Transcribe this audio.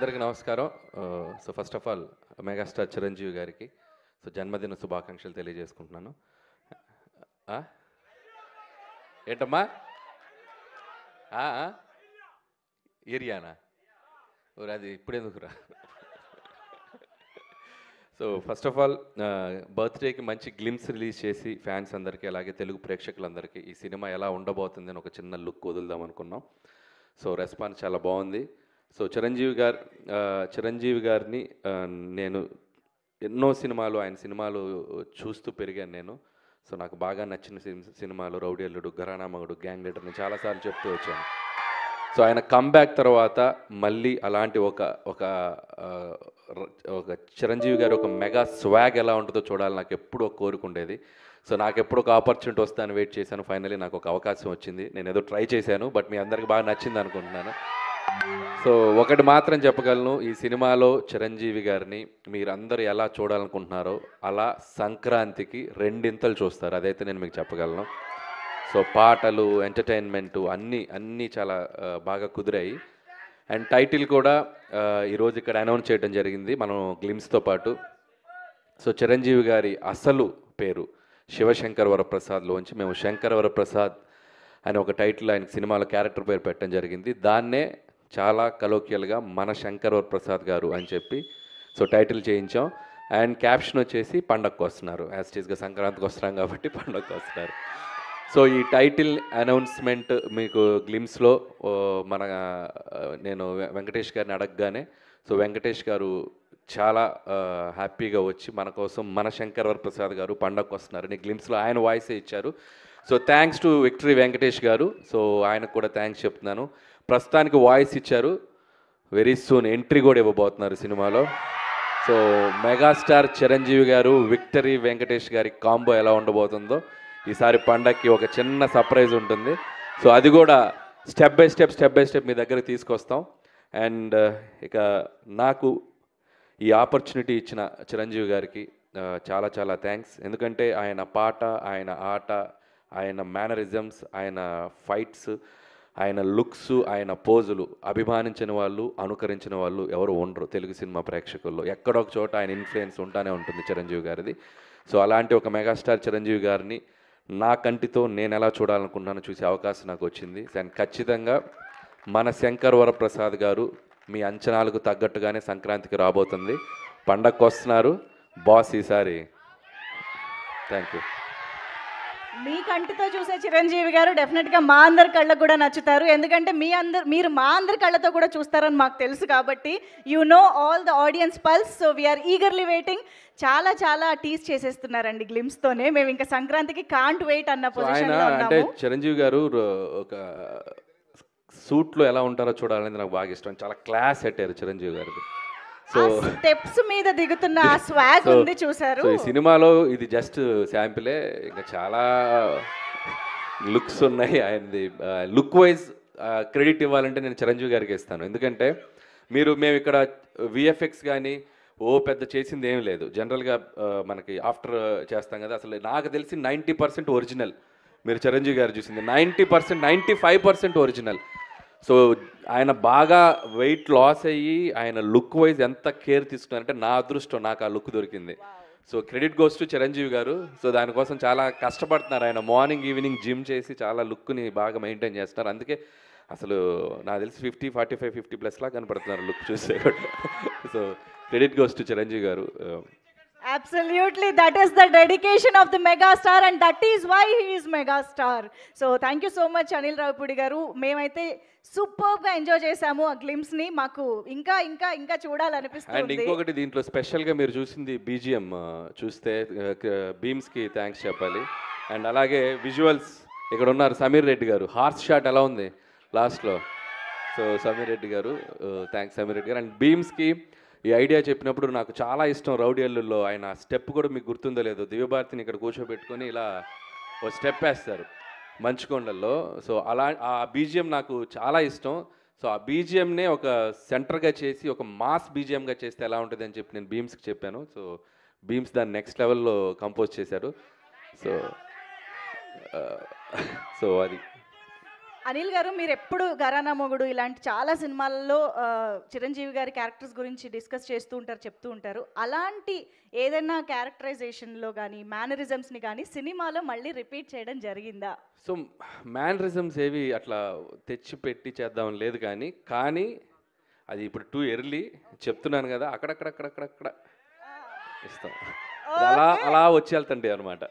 అందరికీ నమస్కారం. So first of all megastar Chiranjeevi గారికి జన్మదిన శుభాకాంక్షలు తెలియజేసుకుంటున్నాను. ఏంటమ్మా ఏరియానా అది ఇప్పుడెందుకురా? సో ఫస్ట్ ఆఫ్ ఆల్ బర్త్డేకి మంచి గ్లిమ్స్ రిలీజ్ చేసి ఫ్యాన్స్ అందరికీ అలాగే తెలుగు ప్రేక్షకులందరికీ ఈ సినిమా ఎలా ఉండబోతుంది అని ఒక చిన్న లుక్ వదులుదాం అనుకున్నాం. సో రెస్పాన్స్ చాలా బాగుంది. సో చిరంజీవి గారిని నేను ఎన్నో సినిమాలు ఆయన సినిమాలు చూస్తూ పెరిగాను నేను. సో నాకు బాగా నచ్చిన సినిమాలు రౌడీ అల్లుడు, ఘరానా మగుడు, గ్యాంగ్ లీడర్ నేను చాలాసార్లు చెప్తూ వచ్చాను. సో ఆయన కమ్బ్యాక్ తర్వాత మళ్ళీ అలాంటి ఒక చిరంజీవి గారి ఒక మెగా స్వాగ్ ఎలా ఉంటుందో చూడాలి నాకు ఎప్పుడు ఒక కోరుకుండేది. సో నాకు ఎప్పుడు ఒక ఆపర్చునిటీ వస్తాను వెయిట్ చేశాను. ఫైనలీ నాకు ఒక అవకాశం వచ్చింది. నేను ఏదో ట్రై చేశాను, బట్ మీ అందరికి బాగా నచ్చింది అనుకుంటున్నాను. సో ఒకటి మాత్రం చెప్పగలను, ఈ సినిమాలో చిరంజీవి గారిని మీరందరూ ఎలా చూడాలనుకుంటున్నారో అలా సంక్రాంతికి రెండింతలు చూస్తారు, అదైతే నేను మీకు చెప్పగలను. సో పాటలు, ఎంటర్టైన్మెంటు అన్నీ చాలా బాగా కుదిరాయి. అండ్ టైటిల్ కూడా ఈరోజు ఇక్కడ అనౌన్స్ చేయడం జరిగింది మనం గ్లిమ్స్తో పాటు. సో చిరంజీవి గారి అసలు పేరు శివశంకర్ వరప్రసాద్లోంచి మేము శంకర్ వరప్రసాద్ అని ఒక టైటిల్ ఆయన సినిమాలో క్యారెక్టర్ పేరు పెట్టడం జరిగింది. దాన్నే చాలా కలోకియల్గా మన శంకర్ వరప్రసాద్ గారు అని చెప్పి సో టైటిల్ చేయించాం. అండ్ క్యాప్షన్ వచ్చేసి పండగకు వస్తున్నారు, యాస్టీస్గా సంక్రాంతికి వస్తున్నాం కాబట్టి పండగకు వస్తున్నారు. సో ఈ టైటిల్ అనౌన్స్మెంట్ మీకు గ్లిమ్స్లో నేను వెంకటేష్ గారిని అడగగానే సో వెంకటేష్ గారు చాలా హ్యాపీగా వచ్చి మన కోసం మన శంకర్ వరప్రసాద్ గారు పండగకు వస్తున్నారని గ్లిమ్స్లో ఆయన వాయిసే ఇచ్చారు. So thanks to victory Venkatesh గారు. సో ఆయనకు కూడా థ్యాంక్స్ చెప్తున్నాను. ప్రస్తుతానికి వాయిస్ ఇచ్చారు, వెరీ సూన్ ఎంట్రీ కూడా ఇవ్వబోతున్నారు సినిమాలో. సో మెగాస్టార్ చిరంజీవి గారు విక్టరీ వెంకటేష్ గారి కాంబో ఎలా ఉండబోతుందో ఈసారి పండగకి ఒక చిన్న సర్ప్రైజ్ ఉంటుంది. సో అది కూడా స్టెప్ బై స్టెప్ మీ దగ్గరికి తీసుకొస్తాం. అండ్ ఇక నాకు ఈ ఆపర్చునిటీ ఇచ్చిన చిరంజీవి గారికి చాలా చాలా థ్యాంక్స్. ఎందుకంటే ఆయన పాట, ఆయన ఆట, ఆయన మేనరిజమ్స్, ఆయన ఫైట్స్, ఆయన లుక్స్, ఆయన పోజులు అభిమానించిన వాళ్ళు, అనుకరించిన వాళ్ళు ఎవరు ఉండరు తెలుగు సినిమా ప్రేక్షకుల్లో. ఎక్కడొక చోట ఆయన ఇన్ఫ్లుయెన్స్ ఉంటానే ఉంటుంది చిరంజీవి గారిది. సో అలాంటి ఒక మెగాస్టార్ చిరంజీవి గారిని నా కంటితో నేను ఎలా చూడాలనుకున్నానో చూసే అవకాశం నాకు వచ్చింది. అండ్ ఖచ్చితంగా మన శంకర్ వరప్రసాద్ గారు మీ అంచనాలకు తగ్గట్టుగానే సంక్రాంతికి రాబోతుంది. పండగకు వస్తున్నారు బాస్ ఈసారి. Thank you. మీ కంటితో చూసే చిరంజీవి గారు డెఫినెట్గా మా అందరి కళ్ళకు కూడా నచ్చుతారు. ఎందుకంటే మీరు మా అందరి కళ్ళతో కూడా చూస్తారని మాకు తెలుసు కాబట్టి you know all the audience pulse. So we are eagerly waiting. చాలా చాలా టీస్ చేసేస్తున్నారండి గ్లిమ్స్తోనే. మేము ఇంకా సంక్రాంతికి కాంట్ వెయిట్ అన్న పొజిషన్లో అంటే ఉన్నాము. చిరంజీవి గారు ఒక సూట్లో ఎలా ఉంటారో చూడాలనేది నాకు బాగా ఇష్టం. చాలా క్లాస్ పెట్టారు చిరంజీవి గారికి. సో స్టెప్స్ మీద దిగుతున్న ఆ స్వాగ్ ఉంది చూసారు. సో ఈ సినిమాలో ఇది జస్ట్ శాంపిలే, ఇంకా చాలా లుక్స్ ఉన్నాయి. ఆయనది లుక్ వైజ్ క్రెడిట్ ఇవ్వాలంటే నేను చిరంజీవి గారికి ఇస్తాను. ఎందుకంటే మేము ఇక్కడ విఎఫ్ఎక్స్ కానీ పెద్ద చేసింది ఏం లేదు. జనరల్గా మనకి ఆఫ్టర్ చేస్తాం కదా, అసలు నాకు తెలిసి 90% ఒరిజినల్. మీరు చిరంజీవి గారు చూసింది 90%, 95% ఒరిజినల్. సో ఆయన బాగా వెయిట్ లాస్ అయ్యి ఆయన లుక్ వైజ్ ఎంత కేర్ తీసుకున్నారంటే నా అదృష్టం, నాకు ఆ లుక్ దొరికింది. So credit goes to Chiranjeevi గారు. సో దానికోసం చాలా కష్టపడుతున్నారు ఆయన. మార్నింగ్ ఈవినింగ్ జిమ్ చేసి చాలా లుక్ని బాగా మెయింటైన్ చేస్తున్నారు. అందుకే అసలు నాకు తెలిసి 50, 45, 50+ లా కనపడుతున్నారు లుక్ చూస్తే కూడా. So credit goes to Chiranjeevi గారు. Absolutely, that is the dedication of the megastar and that is why he is megastar. So thank you so much Anil Ravipudi garu. మేమైతే సూపర్గా ఎంజాయ్ చేసాము ఆ గ్లిమ్స్ ని. మాకు ఇంకా ఇంకా ఇంకా చూడాలనిపిస్తుంది. అండ్ ఇంకొకటి దీంట్లో స్పెషల్గా మీరు చూసింది బీజిఎం చూస్తే బీమ్స్కి థ్యాంక్స్ చెప్పాలి. అండ్ అలాగే విజువల్స్ ఇక్కడ ఉన్నారు సమీర్ రెడ్డి గారు. హార్స్ షాట్ ఎలా ఉంది లాస్ట్లో. సో సమీర్ రెడ్డి గారు థ్యాంక్స్ సమీర్ రెడ్డి గారు. అండ్ బీమ్స్కి ఈ ఐడియా చెప్పినప్పుడు నాకు చాలా ఇష్టం. రౌడీ అల్లుల్లో ఆయన స్టెప్ కూడా మీకు గుర్తుందో లేదో, దివ్యభారతిని ఇక్కడ కూర్చోబెట్టుకొని ఇలా ఓ స్టెప్ వేస్తారు మంచుకొండల్లో. సో అలా ఆ బీజిఎం నాకు చాలా ఇష్టం. సో ఆ బీజిఎంనే ఒక సెంటర్గా చేసి ఒక మాస్ బీజిఎంగా చేస్తే ఎలా ఉంటుంది అని చెప్పి నేను బీమ్స్కి చెప్పాను. సో బీమ్స్ దాన్ని నెక్స్ట్ లెవెల్లో కంపోజ్ చేశారు. సో అది అనిల్ గారు మీరు ఎప్పుడు ఘరానా మొగుడు ఇలాంటి చాలా సినిమాల్లో చిరంజీవి గారి క్యారెక్టర్స్ గురించి డిస్కస్ చేస్తూ ఉంటారు, చెప్తూ ఉంటారు. అలాంటి ఏదైనా క్యారెక్టరైజేషన్లో కానీ మేనరిజమ్స్ని కానీ సినిమాలో మళ్ళీ రిపీట్ చేయడం జరిగిందా? సో మ్యానరిజమ్స్ ఏవి అట్లా తెచ్చి పెట్టి చేద్దాం లేదు, కానీ అది ఇప్పుడు టూ ఎర్లీ చెప్తున్నాను కదా, అక్కడక్కడ ఇస్తాం. అలా అలా వచ్చి వెళ్తండి అనమాట.